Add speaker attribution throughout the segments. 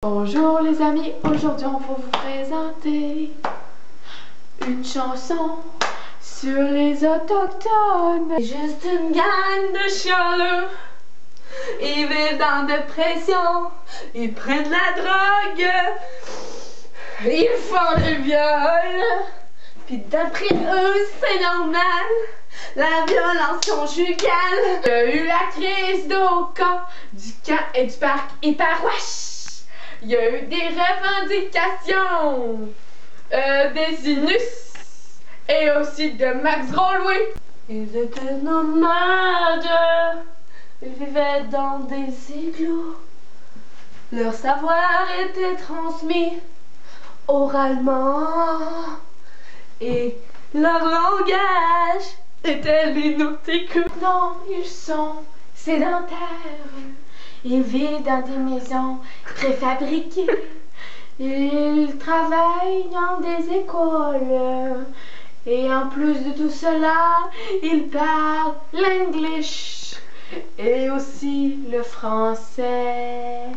Speaker 1: Bonjour les amis, aujourd'hui on va vous présenter une chanson sur les autochtones.
Speaker 2: C'est juste une gang de chialeux, ils vivent dans la dépression, ils prennent la drogue, ils font le viol, puis d'après eux c'est normal, la violence conjugale.
Speaker 1: Il y a eu la crise d'Oka, du camp et du parc Hyperwash. Il y a eu des revendications des Inus et aussi de Max Rolloué.
Speaker 2: Ils étaient nomades, ils vivaient dans des igloos. Leur savoir était transmis oralement et leur langage était l'inutique.
Speaker 1: Non, ils sont sédentaires. Ils vivent dans des maisons préfabriquées. Ils travaillent dans des écoles. Et en plus de tout cela, ils parlent l'anglais et aussi le français.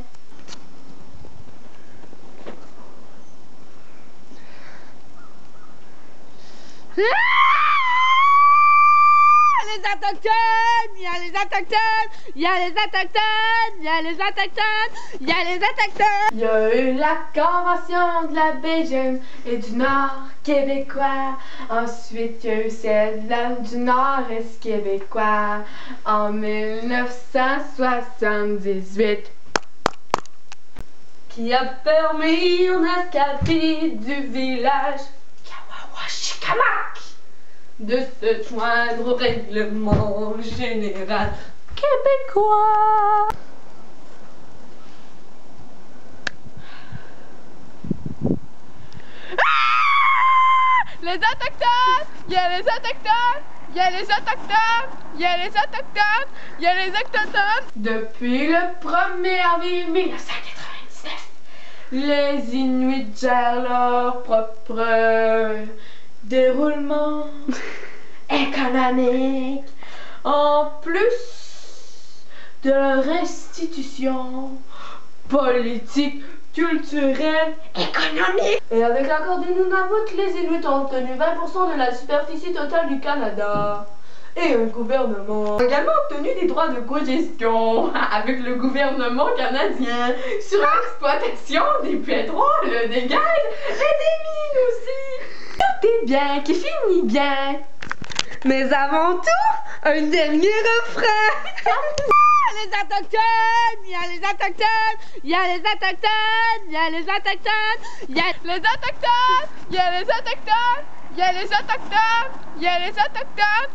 Speaker 2: Les autochtones, il y a les autochtones, il y a les autochtones, il y a les autochtones, il y a les autochtones.
Speaker 1: Il y a eu la convention de la baie James et du Nord québécois. Ensuite, il y a eu celle du Nord-Est québécois en 1978.
Speaker 2: Qui a permis une escapade du village Kawawashikamak de se joindre au règlement général québécois.
Speaker 1: Les autochtones! Il y a les autochtones! Il y a les autochtones! Il y a les autochtones! Il y a les autochtones! Depuis le 1er avril 1999, les Inuits gèrent leur propre déroulement économique en plus de leur institution politique, culturelle, économique.
Speaker 2: Et avec l'accord du Nunavut, les Inuits ont obtenu 20% de la superficie totale du Canada. Et un gouvernement a également obtenu des droits de cogestion avec le gouvernement canadien sur l'exploitation des pétroles, des gaz et des mines aussi. Tout est bien, qui finit bien. Mais avant tout, un dernier refrain. Les autochtones, il y a les autochtones, il y a les autochtones, il y a les autochtones, il y a les autochtones, il y a les autochtones, il y a les autochtones, il y a les autochtones.